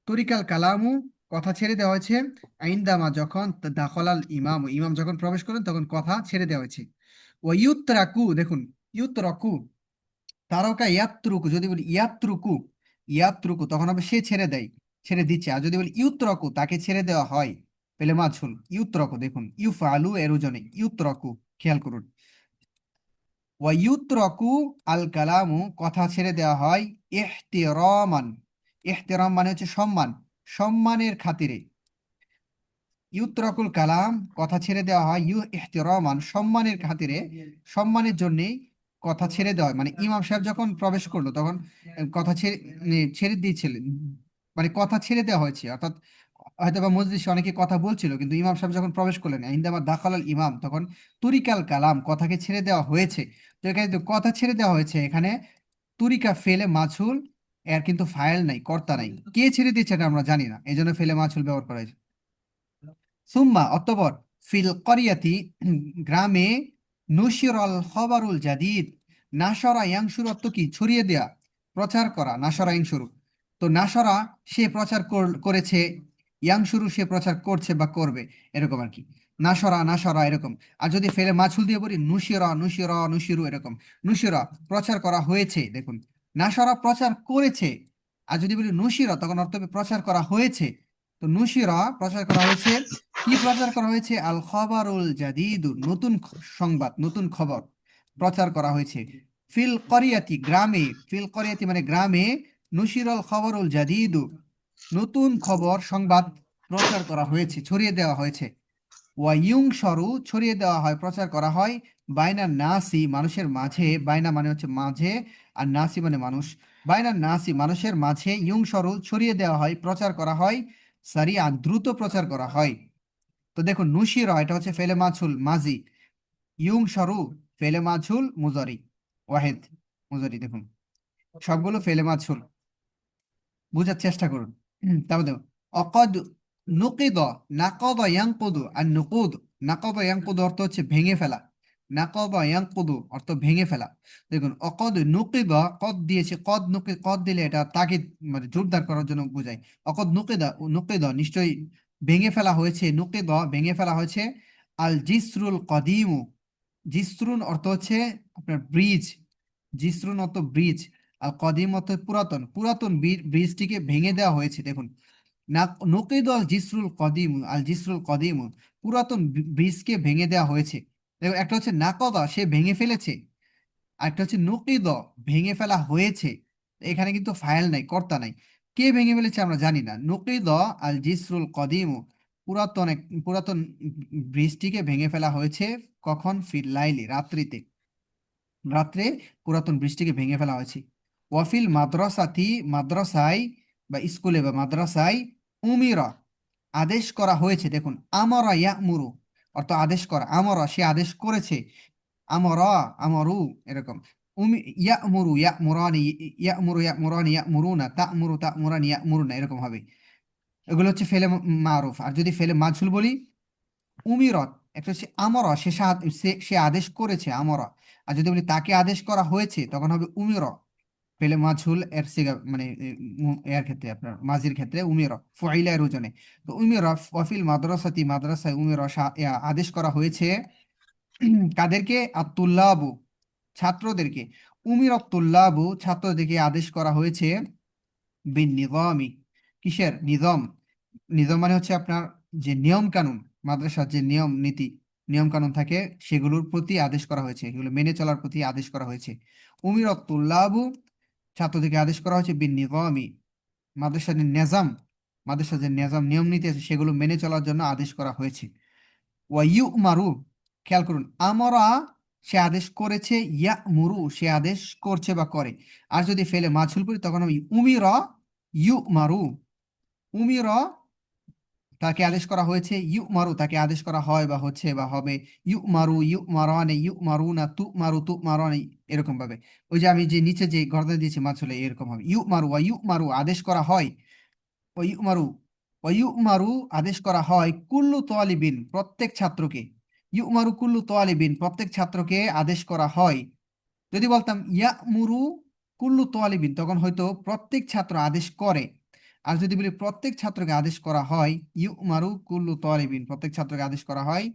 তুরিকাল কালামু কথা ছেড়ে দেওয়া হয়েছে। আইন্দামা যখন, দাখলাল ইমাম, ইমাম যখন প্রবেশ করেন তখন কথা ছেড়ে দেওয়া হয়েছে। ও ইউতরাকু, দেখুন ইউতরাকু, তারকা ইয়াত্রুকু, যদি বলি ইয়াত্রুকু, ইয়াত্রুকু তখন হবে সে ছেড়ে দেয়, ছেড়ে দিচ্ছে। আর যদি বলি ইউত্রকু, তাকে ছেড়ে দেওয়া হয়, পেলে মাঝুল ইউত্রকু, দেখুন ইউফালু এর ওজনে ইউত্রকু, খেয়াল করুন। ওয়া ইউত্রকু আল কালামু কথা ছেড়ে দেওয়া হয়, ইহতিরামান, ইহতিরাম মানে হচ্ছে সম্মান, সম্মানের খাতিরে। ইউত্রকুল কালাম কথা ছেড়ে দেওয়া হয়, ইহতিরামান সম্মানের খাতিরে, সম্মানের জন্য কথা ছেড়ে দেওয়া হয়। মানে ইমাম সাহেব যখন প্রবেশ করলো তখন কথা ছেড়ে ছেড়ে দিয়েছিলেন, মানে কথা ছেড়ে দেওয়া হয়েছে, অর্থাৎ হয়তো বা মজলিসে অনেকে কথা বলছিল, কিন্তু ইমাম সাহেব যখন প্রবেশ করলেন, ইনদামা দাখালাল ইমাম, তখন তুরিকাল কালাম কথাকে ছেড়ে দেওয়া হয়েছে। তো এখানে তো কথা ছেড়ে দেওয়া হয়েছে, এখানে তুরিকা ফেলে মাছুল, এর কিন্তু ফাইল নাই, কর্তা নাই, কে ছেড়ে দিচ্ছে এটা আমরা জানি না, এই জন্য ফেলে মাছুল ব্যবহার করা হয়েছে। সুম্মা অতঃপর, ফিল করিয়াতি গ্রামে, নুশিরল খবরুল জাদিদ, নাশরা ইয়াংশুর অর্থ কি, ছড়িয়ে দেয়া, প্রচার করা, নাশরা ইয়াংশুরু। তো নাশরা সে প্রচার করেছে, ইয়াংশুরু সে প্রচার করছে বা করবে, এরকম আর কি। নাশরা নাশরা এরকম। আর যদি ফেলে মাছুল দিয়ে বলি নুশিরা নুশিরা নুশিরু, এরকম। নুশিরা প্রচার করা হয়েছে, দেখুন নাশরা প্রচার করেছে। আর যদি বলি নুশিরা, তখন অর্থ হবে প্রচার করা হয়েছে। তো নুশিরা প্রচার করা হয়েছে, কি প্রচার করা হয়েছে, আল খবরুল জাদিদু নতুন সংবাদ, নতুন খবর প্রচার করা হয়েছে। ফিল করিয়াতি গ্রামে, ফিল করিয়াতি মানে গ্রামে, নুশিরল খবরুল জাদিদু নতুন খবর সংবাদ প্রচার করা হয়েছে, ছড়িয়ে দেওয়া হয়েছে। ওয়াইউং সরু ছড়িয়ে দেওয়া হয়, প্রচার করা হয়। বাইনা নাসি মানুষের মাঝে, বাইনা মানে হচ্ছে মাঝে, আর নাসি মানে মানুষ। বাইনা নাসি মানুষের মাঝে, ইউং সরু ছড়িয়ে দেওয়া হয়, প্রচার করা হয়। সারিয়া দ্রুত প্রচার করা হয়। তো দেখুন নুশিরা এটা হচ্ছে ফেলে মাছুল মাজি, ইউং সরু ফেলে মাছুল মুজারি, ওয়াহেদ মুজারি, দেখুন সবগুলো ফেলে মাছুল, বুঝার চেষ্টা করুন। তারপর দেখুন অকদ নুকিদ, নাকদ ইয়াংকুদু আর নুকুদ, নাকদ ইয়াংকুদু অর্থ হচ্ছে ভেঙে ফেলা, নাকদ ইয়াংকুদু অর্থ ভেঙে ফেলা। দেখুন অকদ নুকিদ, কদ দিয়েছে, কদ নুকি, কদ দিলে এটা তাকিদ মানে জোরদার করার জন্য বোঝায়। অকদ নুকিদা, নুকিদ নিশ্চয়ই ভেঙে ফেলা হয়েছে, নুকিদ ভেঙে ফেলা হয়েছে। আল জিসরুল কদিমু, জিসরুন অর্থ হচ্ছে আপনার ব্রিজ, জিসরুন অর্থ ব্রিজ, আর কদিম অর্থ পুরাতন, পুরাতন ব্রিজটিকে ভেঙে দেওয়া হয়েছে। দেখুন না, নকিদ আল জিসরুল কদিম, আল জিসরুল কদিম পুরাতন ব্রিজকে ভেঙে দেওয়া হয়েছে। দেখুন একটা হচ্ছে নাকদা সে ভেঙে ফেলেছে, আর একটা হচ্ছে নকিদ ভেঙে ফেলা হয়েছে। এখানে কিন্তু ফাইল নাই, কর্তা নাই, কে ভেঙে ফেলেছে আমরা জানি না। নকিদ আল জিসরুল কদিম পুরাতন পুরাতন ব্রিজটিকে ভেঙে ফেলা হয়েছে, কখন, ফিল লাইলি রাত্রিতে, রাত্রে পুরাতন বৃষ্টিকে ভেঙে ফেলা হয়েছে। ওয়াফিল মাদ্রাসাতি মাদ্রাসায় বা স্কুলে বা মাদ্রাসায়, উমিরা আদেশ করা হয়েছে। দেখুন আমরা ইয়ামুরু অর্থ আদেশ করা, আমরা সে আদেশ করেছে, আমরা আমরু এরকম। ইয়ামুরু ইয়ামুরানি, ইয়ামুরু ইয়ামুরানি ইয়ামুরুনা, তা'মুরু তা'মুরানি ইয়ামুরুনা, এরকম হবে। এগুলো হচ্ছে ফেলে মারুফ। আর যদি ফেলে মাজহুল বলি, উমিরত একটা হচ্ছে আমরা সে সে আদেশ করেছে আমরা। আর যদি বলি তাকে আদেশ করা হয়েছে, তখন হবে উমির, পেলে মাঝুল এর সিগা মানে এর ক্ষেত্রে আপনার মাজির ক্ষেত্রে উমির, ফুইলা এর ওজনে। তো উমির ওয়াফিল মাদ্রাসাতি মাদ্রাসায় উমির আদেশ করা হয়েছে। কাদেরকে, আতুল্লাবু ছাত্রদেরকে, উমির তুল্লাবু ছাত্রদেরকে আদেশ করা হয়েছে। বিন নিজামি কিসের নিজাম, নিজাম মানে হচ্ছে আপনার যে নিয়ম কানুন, মাদ্রাসার যে নিয়ম নীতি, নিয়ম কানুন থাকে, সেগুলোর প্রতি আদেশ করা হয়েছে, এগুলো মেনে চলার প্রতি আদেশ করা হয়েছে। উমিরত তুল্লাবু ছাত্রদেরকে আদেশ করা হয়েছে, বিন নিজামি মাদ্রাসার যে নেজাম, মাদ্রাসার যে নেজাম নিয়ম নীতি আছে সেগুলো মেনে চলার জন্য আদেশ করা হয়েছে। ওয়া ইউ মারু, খেয়াল করুন আমরা সে আদেশ করেছে, ইয়া মুরু সে আদেশ করছে বা করে। আর যদি ফেলে মাছুল করি তখন আমি উমিরা ইউ মারু, উমিরা তাকে আদেশ করা হয়েছে, ইউ মারু তাকে আদেশ করা হয় বা হচ্ছে বা হবে, ইউ মারু ইউ মারানে ইউ মারু না তু মারু তু মারানে, এরকম ভাবে। ওই যে আমি যে নিচে যে গর্দনে দিয়েছি মাছুলে, এরকম হবে ইউ মারু ওয়া ইউ মারু আদেশ করা হয়, ওয়া ইউ মারু ওয়া ইউ মারু আদেশ করা হয় কুল্লু তোয়ালিবিন প্রত্যেক ছাত্রকে, ইউ মারু কুল্লু তোয়ালিবিন প্রত্যেক ছাত্রকে আদেশ করা হয়। যদি বলতাম ইয়া মুরু কুল্লু তোয়ালিবিন, তখন হয়তো প্রত্যেক ছাত্র আদেশ করে। আর যদি বলি প্রত্যেক ছাত্রকে আদেশ করা হয়, ইউ মারু কুল্লু তোয়ালিবিন প্রত্যেক ছাত্রকে আদেশ করা হয়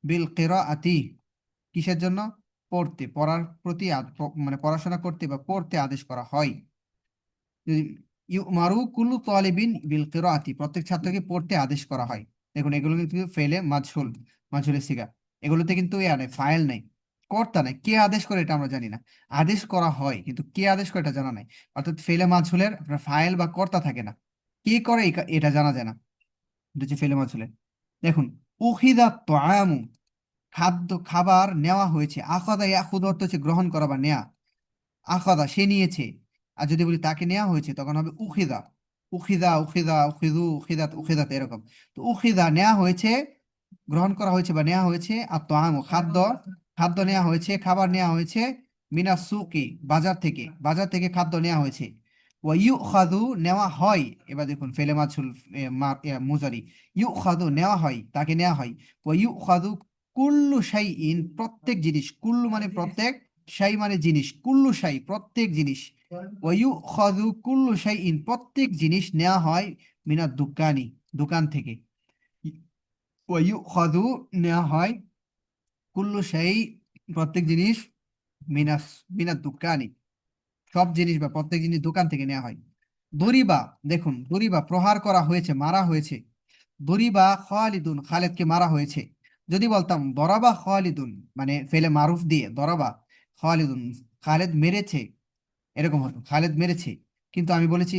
বিল কিরাআতি, কিসের জন্য? পড়তে, পড়ার প্রতি মানে পড়াশোনা করতে বা পড়তে আদেশ করা হয়। যদি ইউ মারু কুল্লু তোয়ালিবিন বিল কিরাআতি প্রত্যেক ছাত্রকে পড়তে আদেশ করা হয়। দেখুন এগুলো কিন্তু ফেলে মাজহুল, মাজহুলের সিগা। এগুলোতে কিন্তু ইয়া নেই, ফাইল নেই, কর্তা নাই, কে আদেশ করে এটা আমরা জানি না। আদেশ করা হয় কিন্তু কে আদেশ করে এটা জানা নাই। অর্থাৎ ফেলে মাজহুলের আপনার ফাইল বা কর্তা থাকে না, কে করে এটা জানা যায় না। এটা হচ্ছে ফেলে মাজহুলের। দেখুন উখিদা তোয়ামু, খাদ্য খাবার নেওয়া হয়েছে। আখাদা ইয়াখুদু অর্থ হচ্ছে গ্রহণ করা বা নেয়া, আখাদা সে নিয়েছে। আর যদি বলি তাকে নেওয়া হয়েছে তখন হবে উখিদা, উখিদা উখিদা উখিদু উখিদাত উখিদাত, এরকম। তো উখিদা নেওয়া হয়েছে, গ্রহণ করা হয়েছে বা নেওয়া হয়েছে। আর তোয়ামু খাদ্য, খাদ্য নেওয়া হয়েছে, খাবার নেওয়া হয়েছে। মিনা সুকি বাজার থেকে, বাজার থেকে খাদ্য নেওয়া হয়েছে। ওয়া ইউ খাদু নেওয়া হয়। এবার দেখুন ফেলে মাছুল মুজারি, ইউ খাদু নেওয়া হয়, তাকে নেওয়া হয়। ওয়া ইউ খাদু কুল্লু শাইইন প্রত্যেক জিনিস, কুল্লু মানে প্রত্যেক, শাই মানে জিনিস, কুল্লু শাই প্রত্যেক জিনিস। ওয়া ইউ খাদু কুল্লু শাইইন প্রত্যেক জিনিস নেওয়া হয় মিনা দোকানি, দোকান থেকে। ওয়া ইউ খাদু নেওয়া হয় কুল্লু শাই প্রত্যেক জিনিস মিনাস মিনাত দোকানি সব জিনিস বা প্রত্যেক জিনিস দোকান থেকে নেওয়া হয়। দরিবা, দেখুন দরিবা প্রহার করা হয়েছে, মারা হয়েছে। দরিবা খালিদুন খালেদকে মারা হয়েছে। যদি বলতাম দরাবা খালিদুন মানে ফেলে মারুফ দিয়ে দরাবা খালিদুন খালেদ মেরেছে, এরকম হতো খালেদ মেরেছে। কিন্তু আমি বলেছি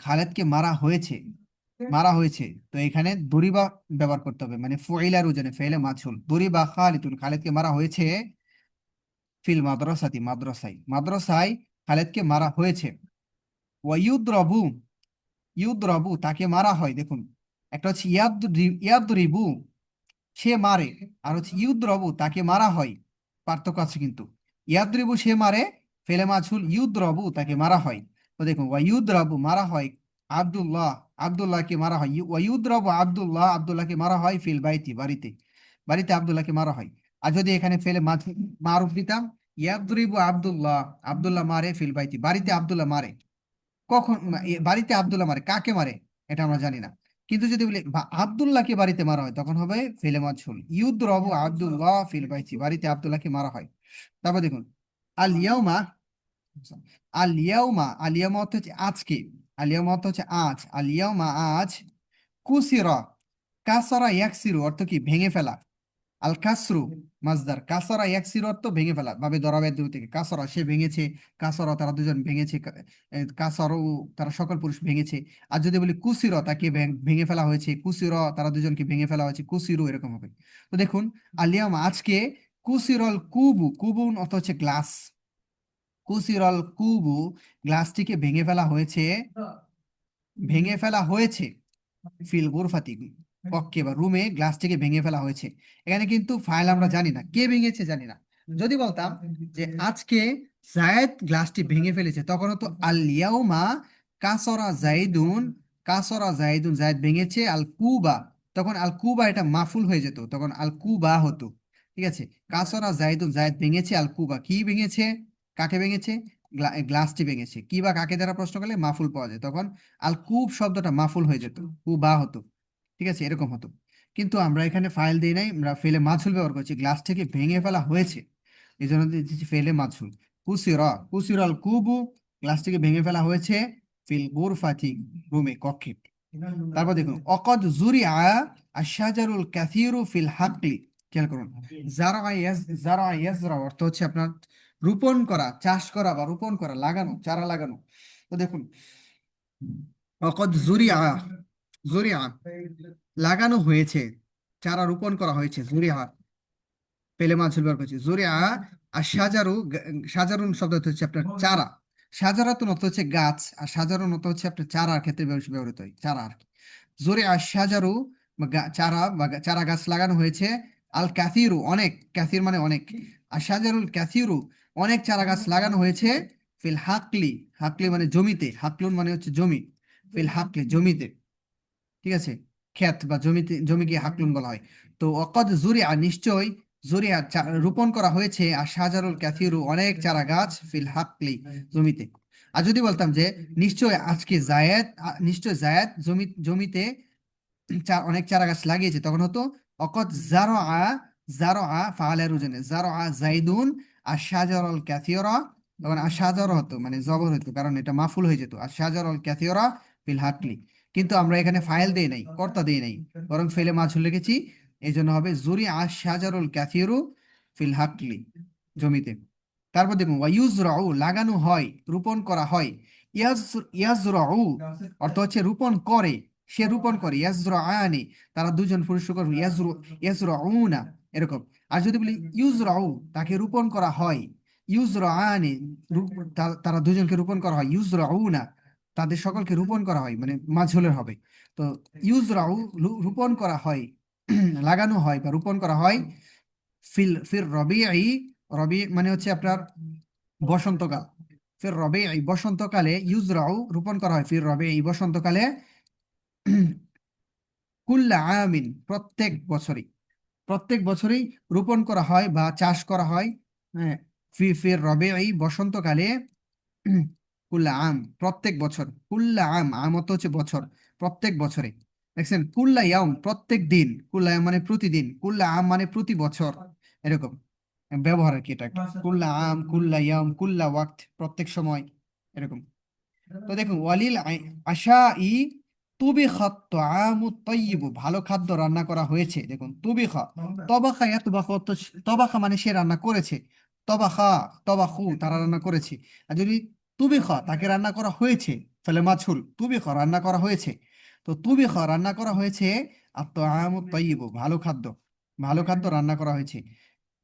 খালেদকে মারা হয়েছে, মারা হয়েছে। তো এখানে দরিবা ব্যবহার করতে হবে, মানে ফুইলার ওজনে ফেলে মাছুল। দরিবা খালিদুন খালেদকে মারা হয়েছে ফিল মাদ্রাসাতি মাদ্রাসায়, মাদ্রাসায় খালেদকে মারা হয়েছে। ওয়াইউদ্রবু, ইউদ্রবু তাকে মারা হয়। দেখুন একটা হচ্ছে ইয়াদরিবু সে মারে, আর হচ্ছে ইউদ্রবু তাকে মারা হয়, পার্থক্য আছে কিন্তু। ইয়াদরিবু সে মারে, ফেলে মাছুল, ইউদ্রবু তাকে মারা হয়। তো দেখুন ওয়াইউদ্রবু মারা হয় আব্দুল্লাহ, আব্দুল্লাহকে মারা হয়। ওয়াইউদ্রবু আব্দুল্লাহ আব্দুল্লাহকে মারা হয় ফিল বাইতি বাড়িতে, বাড়িতে আব্দুল্লাহকে মারা হয়। আর যদি এখানে ফেলে মারুফ দিতাম ইয়াদরিবু আব্দুল্লাহ, আব্দুল্লাহ মারে ফিল বাইতি বাড়িতে আব্দুল্লাহ মারে। কখন বাড়িতে আব্দুল্লাহ মারে, কাকে মারে এটা আমরা জানি না। কিন্তু যদি বলি আব্দুল্লাহকে বাড়িতে মারা হয় তখন হবে ফেলে মাছহুল, ইউদ্রবু আব্দুল্লাহ ফিল বাইতি বাড়িতে আব্দুল্লাহকে মারা হয়। তারপর দেখুন আল ইয়াউমা, আল ইয়াউমা, আল ইয়াউমা অর্থ হচ্ছে আজকে, আল ইয়াউমা অর্থ হচ্ছে আজ, আল ইয়াউমা আজ। কুসিরা, কাসরা ইয়াকসিরু অর্থ কি ভেঙে ফেলা। আল কাসরু মাজদার, কাসরা ইয়াকসিরু অর্থ ভেঙে ফেলা, ভাবে দরাবের দুই থেকে কাসরা সে ভেঙেছে, কাসরা তারা দুজন ভেঙেছে, কাসরু তারা সকল পুরুষ ভেঙেছে। আর যদি বলি কুসির তাকে ভেঙে ফেলা হয়েছে, কুসির তারা দুজনকে ভেঙে ফেলা হয়েছে, কুসিরু এরকম হবে। তো দেখুন আলিয়াম আজকে, কুসিরল কুবু, কুবু অর্থ হচ্ছে গ্লাস, কুসিরল কুবু গ্লাসটিকে ভেঙে ফেলা হয়েছে, ভেঙে ফেলা হয়েছে ফিল গুরফাতি কক্ষে বা রুমে গ্লাসটিকে ভেঙে ফেলা হয়েছে। এখানে কিন্তু ফাইল আমরা জানি না, কে ভেঙেছে জানি না। যদি বলতাম যে আজকে জায়েদ গ্লাসটি ভেঙে ফেলেছে তখন তো আল ইয়াউমা কাসরা জাইদুন, কাসরা জাইদুন জায়েদ ভেঙেছে আল কুবা, তখন আল কুবা এটা মাফুল হয়ে যেত, তখন আল কুবা হতো। ঠিক আছে, কাসরা জাইদুন জায়েদ ভেঙেছে আল কুবা, কি ভেঙেছে, কাকে ভেঙেছে, গ্লাসটি ভেঙেছে। কি বা কাকে দ্বারা প্রশ্ন করলে মাফুল পাওয়া যায়, তখন আল কুব শব্দটা মাফুল হয়ে যেত, কুবা হতো। ঠিক আছে, এরকম হতো। কিন্তু আমরা এখানে ফাইল দিই নাই, আমরা ফেলে মাছুল ব্যবহার করছি, গ্লাস থেকে ভেঙে ফেলা হয়েছে এই জন্য দিচ্ছি ফেলে মাছুল। কুসিরা, কুসিরাল কুবু গ্লাসটিকে ভেঙে ফেলা হয়েছে ফিল গুরফাতি রুমে কক্ষে। তারপর দেখুন অকদ জুরিআ আশ-শাজারুল কাসীরু ফিল হাকলি, খেয়াল করুন জারা জারা ইয়াজরা অর্থ হচ্ছে আপনার রোপণ করা, চাষ করা বা রোপণ করা, লাগানো, চারা লাগানো। তো দেখুন অকদ জুরিআ, জুরিআ লাগানো হয়েছে, চারা রোপণ করা হয়েছে, জুরিআ পেলে মাঝুল ব্যবহার করেছে জুরিআ। আর সাজারু, সাজারুন শব্দ হচ্ছে আপনার চারা, সাজারাতুন অর্থ হচ্ছে গাছ, আর সাজারুন অর্থ হচ্ছে আপনার চারার ক্ষেত্রে ব্যবহৃত হয়, চারা আর কি। জুরিআ সাজারু চারা গাছ লাগানো হয়েছে। আল কাসিরু অনেক, কাসির মানে অনেক, আশাজারুল কাসিরু অনেক চারা গাছ লাগানো হয়েছে। ফিল হাকলি, হাকলি মানে জমিতে, হাকলুন মানে হচ্ছে জমি, ফিল হাকলি জমিতে, ঠিক আছে, ক্ষেত বা জমিতে, জমিকে হাকলুন বলা হয়। তো অকদ জুরিআ নিশ্চয়, জুরিআ রোপণ করা হয়েছে আর শাজারুল কাসিরু অনেক চারা গাছ ফিল হাকলি জমিতে। আর যদি বলতাম যে নিশ্চয় আজকে জায়েদ, নিশ্চয় জায়েদ জমিতে অনেক চারা গাছ লাগিয়েছে, তখন হতো অকদ জারআ, জারআ ফাআলের ওজনে, জারআ জাইদুন আশ-শাজারাল কাসিরা, তখন আশ-শাজারা হতো মানে জবর হতো, কারণ এটা মাফুল হয়ে যেত, আশ-শাজারাল কাসিরা ফিল হাকলি। কিন্তু আমরা এখানে ফাইল দেই নাই, কর্তা দেই নাই, বরং ফেলে মাঝহুল লিখেছি। এই জন্য হবে জুরি আশ-শাজারুল কাসিরু ফিল হাকলি জমিতে। তারপর দেখুন ওয়ায়ুজরাউ লাগানো হয়, রোপণ করা হয়। ইয়াজরাউ অর্থ হচ্ছে রোপণ করে, সে রোপণ করে, ইয়াজরাআনি তারা দুজন পুরুষ করবে, ইয়াজরাউনা এরকম। আর যদি বলি ইউজরাউ তাকে রোপণ করা হয়, ইউজরাআনি তারা দুজনকে রোপণ করা হয়, ইউজরাউনা তাদের সকলকে রোপণ করা হয়, মানে মাঝহূলের হবে। তো ইউজরাউ রোপণ করা হয়, লাগানো হয় বা রোপণ করা হয়। ফির রবিই, রবি মানে হচ্ছে আপনার বসন্তকাল, ফির রবিই বসন্তকালে, ইউজরাউ রোপণ করা হয়, ফির রবিই বসন্তকালে, কুল্লা আমিন প্রত্যেক বছরই, প্রত্যেক বছরই রোপণ করা হয় বা চাষ করা হয়। হ্যাঁ, ফির রবিই বসন্তকালে, কুল্লা আম প্রত্যেক বছর, কুল্লা আম, আম অর্থ হচ্ছে বছর, প্রত্যেক বছরে। দেখছেন কুল্লা ইয়াউম প্রত্যেক দিন, কুল্লা ইয়াউম মানে প্রতিদিন, কুল্লা আম মানে প্রতি বছর, এরকম ব্যবহার আর কি এটা একটা। কুল্লা আম, কুল্লা ইয়াউম, কুল্লা ওয়াক্ত প্রত্যেক সময়, এরকম। তো দেখুন ওয়ালিল আশা ই তুবিখাত তাআমু তাইয়্যিব ভালো খাদ্য রান্না করা হয়েছে। দেখুন তুবিখা, তবাখা, ইয়াতবাখা অর্থ তবাখা মানে সে রান্না করেছে, তবাখা, তবাখু তারা রান্না করেছে। আর যদি তুবিখা তাকে রান্না করা হয়েছে, ফলে মাছুল তুবিখা রান্না করা হয়েছে। তো তুবিখা রান্না করা হয়েছে, আর তাআমু তাইয়্যিব ভালো খাদ্য, ভালো খাদ্য রান্না করা হয়েছে।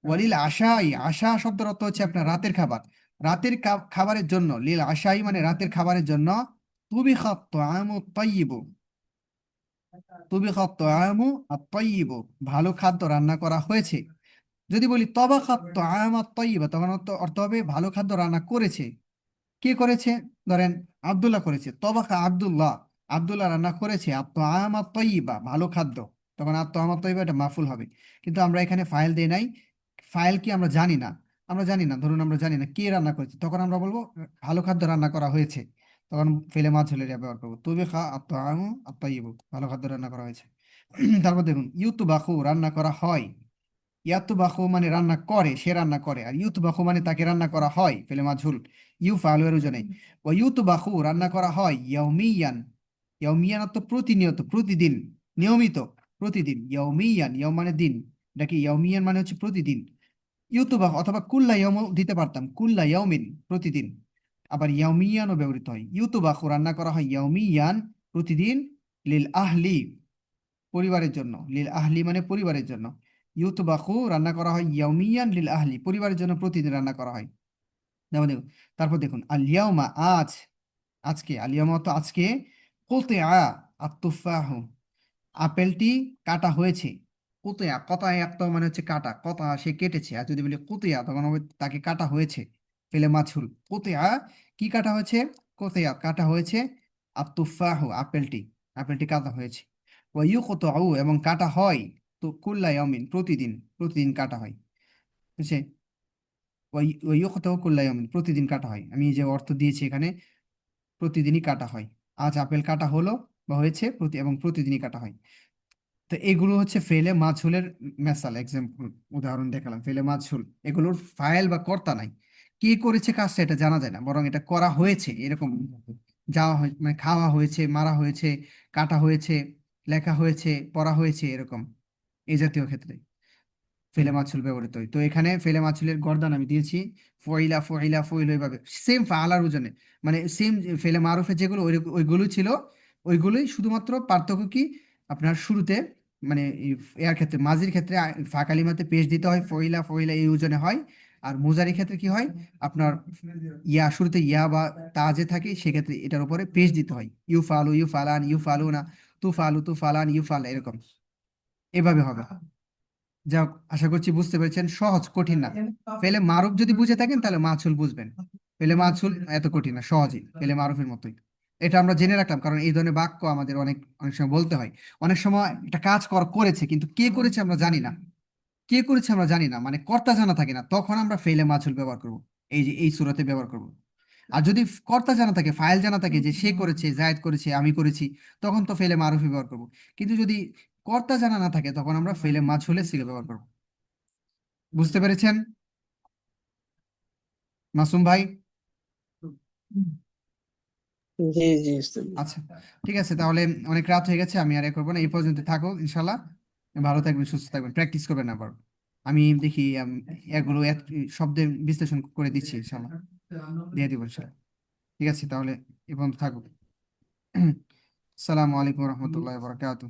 ওয়ালিল আশাই, আশা শব্দের অর্থ হচ্ছে আপনার রাতের খাবার, রাতের খাবারের জন্য, লিল আশাই মানে রাতের খাবারের জন্য, তুবিখাত তাআমু তাইয়্যিব, তুবিখাত তাআমু আত-তাইয়্যিব ভালো খাদ্য রান্না করা হয়েছে। যদি বলি তবাখাত তাআম আত-তাইয়্যিব, তখন অর্থ অর্থ হবে ভালো খাদ্য রান্না করেছে। কে করেছে? ধরেন আব্দুল্লাহ করেছে, তবাখা আব্দুল্লাহ, আব্দুল্লাহ রান্না করেছে আত-তাআম আত-তাইয়্যিবা ভালো খাদ্য, তখন আত-তাআম আত-তাইয়্যিবা এটা মাফুল হবে। কিন্তু আমরা এখানে ফাইল দেই নাই, ফাইল কি আমরা জানি না, আমরা জানি না, ধরুন আমরা জানি না কে রান্না করেছে, তখন আমরা বলবো ভালো খাদ্য রান্না করা হয়েছে, তখন ফেলে মাছ হলে ব্যবহার করবো তুবে খা আত-তাআমু আত-তাইয়্যিবু ভালো খাদ্য রান্না করা হয়েছে। তারপর দেখুন ইউতুবাখু রান্না করা হয়, ইয়াতুবাখু মানে রান্না করে, সে রান্না করে, আর ইউতুবাখু মানে তাকে রান্না করা হয়, ফেলে মাঝহুল, ইউ ফালু এর ওজনে। ও ইউতুবাখু রান্না করা হয় ইয়াউমিয়ান, ইয়াউমিয়ান অর্থ প্রতিনিয়ত, প্রতিদিন, নিয়মিত, প্রতিদিন, ইয়াউমিয়ান, ইয়াউম মানে দিন, এটা কি ইয়াউমিয়ান মানে হচ্ছে প্রতিদিন, ইউতুবাহ অথবা কুল্লা ইয়াউমও দিতে পারতাম, কুল্লা ইয়াউমিন প্রতিদিন। আবার ইয়াউমিয়ানও ব্যবহৃত হয়, ইউতুবাখু রান্না করা হয় ইয়াউমিয়ান প্রতিদিন, লিল আহলি পরিবারের জন্য, লিল আহলি মানে পরিবারের জন্য, ইউতবাখু রান্না করা হয় ইয়াউমিয়ান লিল আহলি পরিবারের জন্য প্রতিদিন রান্না করা হয়। যেমন দেখুন, তারপর দেখুন আল ইয়াউমা আজ, আজকে, আল ইয়াউমা তো আজকে, কুতিআ আত-তুফাহু আপেলটি কাটা হয়েছে, কুতিআ, কতায় একটা মানে হচ্ছে কাটা, কতা সে কেটেছে, আর যদি বলি কুতিআ তখন হবে তাকে কাটা হয়েছে, ফেলে মাছহুল, কুতিআ কি কাটা হয়েছে, কুতিআ কাটা হয়েছে, আত-তুফাহু আপেলটি, আপেলটি কাটা হয়েছে। ওয়া ইউকতাউ এবং কাটা হয়, তো কুল্লা ইয়াউমিন প্রতিদিন, প্রতিদিন কাটা হয়, বুঝছে, ওয়া ইউকতাউ কুল্লা ইয়াউমিন প্রতিদিন কাটা হয়, আমি যে অর্থ দিয়েছি এখানে প্রতিদিনই কাটা হয়, আজ আপেল কাটা হলো বা হয়েছে প্রতি, এবং প্রতিদিনই কাটা হয়। তো এগুলো হচ্ছে ফেলে মাছহুলের মেসাল এক্সাম্পল, উদাহরণ দেখালাম, ফেলে মাছহুল এগুলোর ফাইল বা কর্তা নাই, কে করেছে কাজটা এটা জানা যায় না, বরং এটা করা হয়েছে এরকম, যাওয়া হয় মানে খাওয়া হয়েছে, মারা হয়েছে, কাটা হয়েছে, লেখা হয়েছে, পড়া হয়েছে, এরকম এই জাতীয় ক্ষেত্রে ফেলে মাছুল ব্যবহৃত হয়। তো এখানে ফেলে মাছুলের গর্দান আমি দিয়েছি, ফইলা ফইলা ফইল, এইভাবে সেম ফালার ওজনে, মানে সেম ফেলে মারুফে যেগুলো ওইগুলো ছিল, ওইগুলোই, শুধুমাত্র পার্থক্য কি আপনার শুরুতে, মানে এর ক্ষেত্রে মাঝির ক্ষেত্রে ফা কালিমাতে পেশ দিতে হয়, ফইলা ফইলা এই ওজনে হয়। আর মুজারি ক্ষেত্রে কি হয় আপনার, ইয়া শুরুতে ইয়া বা তা যে থাকে সেক্ষেত্রে এটার উপরে পেশ দিতে হয়, ইউ ফালু, ইউ ফালান, ইউ ফালু না, তু ফালু, তু ফালান, ইউ ফাল, এরকম। এভাবে হবে। যাক, আশা করছি বুঝতে পেরেছেন, সহজ, কঠিন না। পেলে মারুফ যদি বুঝে থাকেন তাহলে মাছুল বুঝবেন। পেলে মাছুল এত কঠিন না, সহজই, পেলে মারুফের মতোই। এটা আমরা জেনে রাখলাম, কারণ এই ধরনের বাক্য আমাদের অনেক অনেক সময় বলতে হয়। অনেক সময় একটা কাজ করেছে, কিন্তু কে করেছে আমরা জানি না। কে করেছে আমরা জানি না, মানে কর্তা জানা থাকে না, তখন আমরা ফেলে মাছুল ব্যবহার করব। এই যে এই সূরাতে ব্যবহার করব। আর যদি কর্তা জানা থাকে, ফাইল জানা থাকে, যে সে করেছে, জায়েদ করেছে, আমি করেছি, তখন তো ফেলে মারুফ ব্যবহার করব। কিন্তু যদি কর্তা জানা না থাকে, তখন আমরা ফেলে মাছুলে সিলে ব্যবহার করব। বুঝতে পেরেছেন মাসুম ভাই? জি জি উস্তাদ। আচ্ছা, ঠিক আছে তাহলে। অনেক রাত হয়ে গেছে, আমি আর এ করবো না, এই পর্যন্ত থাকো ইনশাল্লাহ। ভালো থাকবেন, সুস্থ থাকবেন, প্র্যাকটিস করবেন আবার। আমি দেখি এগুলো শব্দের বিশ্লেষণ করে দিচ্ছি ইনশাল্লাহ, দিয়ে দিব ইনশাল্লাহ। ঠিক আছে তাহলে, এই পর্যন্ত থাকো। আসসালামু আলাইকুম রহমতুল্লাহ বরকাত।